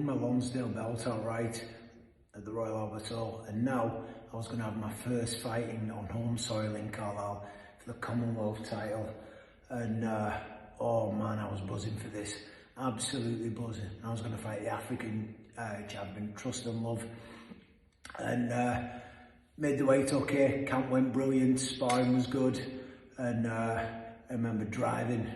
my Lonsdale belt outright at the Royal Albert Hall, and now I was going to have my first fight on home soil in Carlisle for the Commonwealth title. And oh man, I was buzzing for this, absolutely buzzing. I was going to fight the African champion, Trust and Love, and made the weight okay. Camp went brilliant, sparring was good, and I remember driving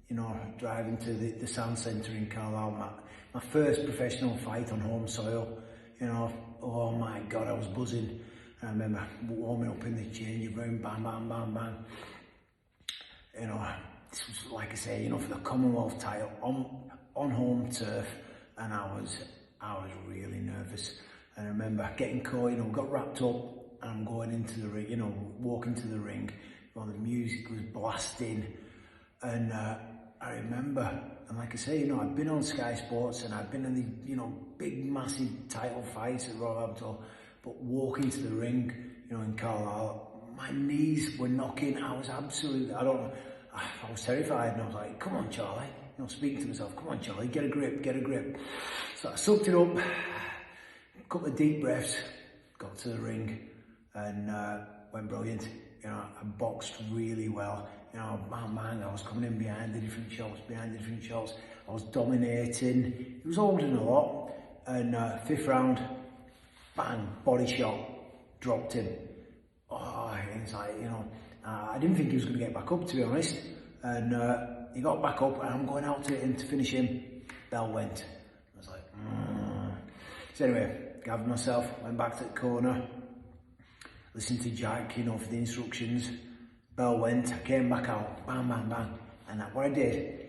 to the Sound Centre in Carlisle, my first professional fight on home soil. Oh my God, I was buzzing. I remember warming up in the changing room, bang, bang, bang, bang. This was, like I say, for the Commonwealth title on home turf, and I was really nervous. And I remember getting caught, got wrapped up, and I'm going into the ring, walking to the ring, while the music was blasting, and I remember, and like I say, I'd been on Sky Sports and I'd been in the, big, massive title fights at Royal Albert Hall, but walking to the ring, in Carlisle, my knees were knocking. I was absolutely, I was terrified, and I was like, come on, Charlie, speaking to myself, come on, Charlie, get a grip, get a grip. So I sucked it up, a couple of deep breaths, got to the ring, and went brilliant. I boxed really well. Man, I was coming in behind the different shots, I was dominating. He was holding a lot, and fifth round, bang, body shot, dropped him. Oh, it's like, I didn't think he was going to get back up, to be honest. And he got back up, and I'm going out to him to finish him. Bell went. I was like, So anyway, gathered myself, went back to the corner, listened to Jack, for the instructions. Bell went, I came back out, bang, bang, bang. And what I did,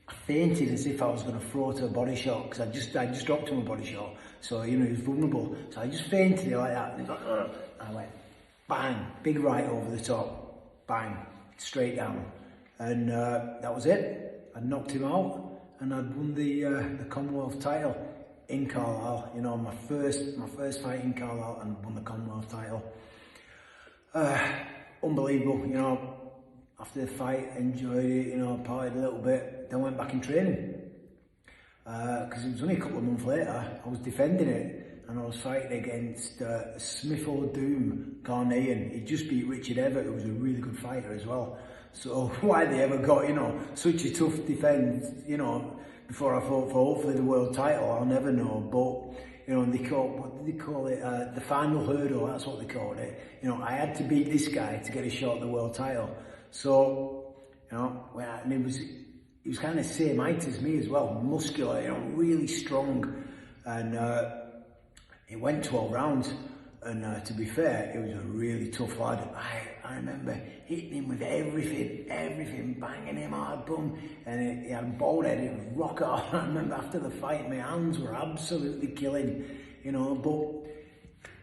I fainted as if I was going to throw to a body shot, because I just dropped him a body shot. So, he was vulnerable. So I just fainted it like that. And he was like, ugh. And I went, bang, big right over the top, bang, straight down. And that was it. I knocked him out, and I'd won the Commonwealth title in Carlisle. My first fight in Carlisle, and won the Commonwealth title. Unbelievable, after the fight, enjoyed it, partied a little bit, then went back in training. Because it was only a couple of months later, I was defending it, and I was fighting against Smith O'Doom, Ghanaian. He just beat Richard Everett, who was a really good fighter as well. So why they ever got, such a tough defence, before I fought for hopefully the world title, I'll never know. But and what did they call it? The final hurdle, that's what they called it. I had to beat this guy to get a shot at the world title. So, and he was kind of the same height as me as well, muscular, really strong. And it went 12 rounds. And to be fair, it was a really tough lad. I remember hitting him with everything, banging him hard, boom. And he had a bald head, it was rock hard. I remember after the fight, my hands were absolutely killing, but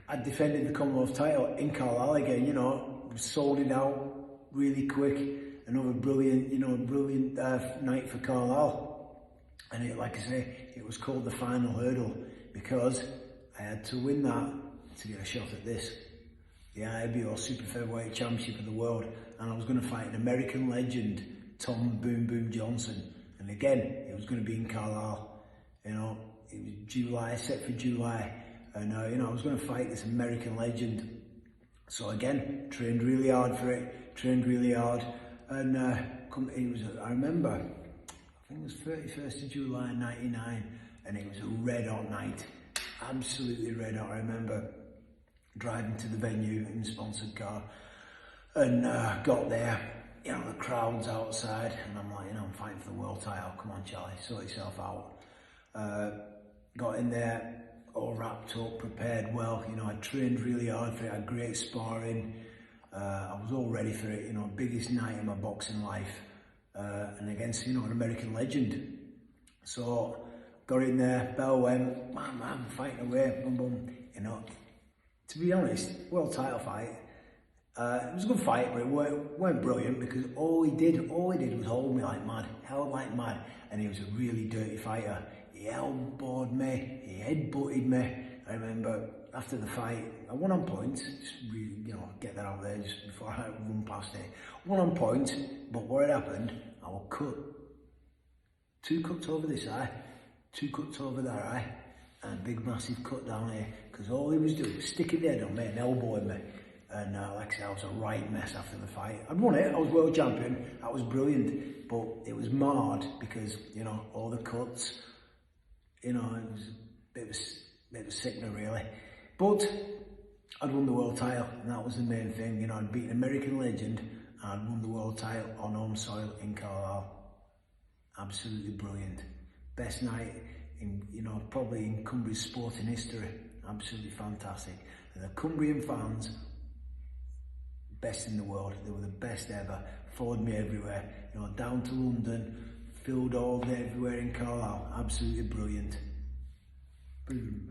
I defended the Commonwealth title in Carlisle again, sold it out really quick. Another brilliant night for Carlisle. And like I say, it was called the final hurdle, because I had to win that to get a shot at this, the IBO Super Featherweight Championship of the World. And I was going to fight an American legend, Tom Boom Boom Johnson. And again, it was going to be in Carlisle. It was July, set for July. And I was going to fight this American legend. So again, trained really hard for it, And I remember, I think it was 31st of July 99, and it was a red hot night. Absolutely red hot. I remember driving to the venue in the sponsored car, and got there, the crowd's outside, and I'm like, I'm fighting for the world title, come on Charlie, sort yourself out. Got in there, all wrapped up, prepared well, I trained really hard for it, I had great sparring, I was all ready for it, biggest night in my boxing life, and against, an American legend. So, got in there, bell went, man, fighting away, boom, boom, To be honest, world title fight, it was a good fight, but it weren't brilliant, because all he did was hold me like mad, held like mad, and he was a really dirty fighter. He elbowed me, he headbutted me. I remember after the fight, I won on points, just really, get that out there just before I run past it. Won on points, but what had happened, I was cut. 2 cuts over this eye, 2 cuts over that eye. and a big massive cut down here, because all he was doing was sticking their head on me and elbowing me. And like I said, I was a right mess after the fight. I'd won it, I was world champion, that was brilliant, but it was marred because, you know, all the cuts, you know, it was a bit of a sickener really. But I'd won the world title, and that was the main thing. You know, I'd beaten American legend, and I'd won the world title on home soil in Carlisle. Absolutely brilliant. Best night in, you know, probably in Cumbria's sporting history. Absolutely fantastic. And the Cumbrian fans, best in the world. They were the best ever. Followed me everywhere. You know, down to London, filled all day everywhere in Carlisle. Absolutely brilliant. Boom.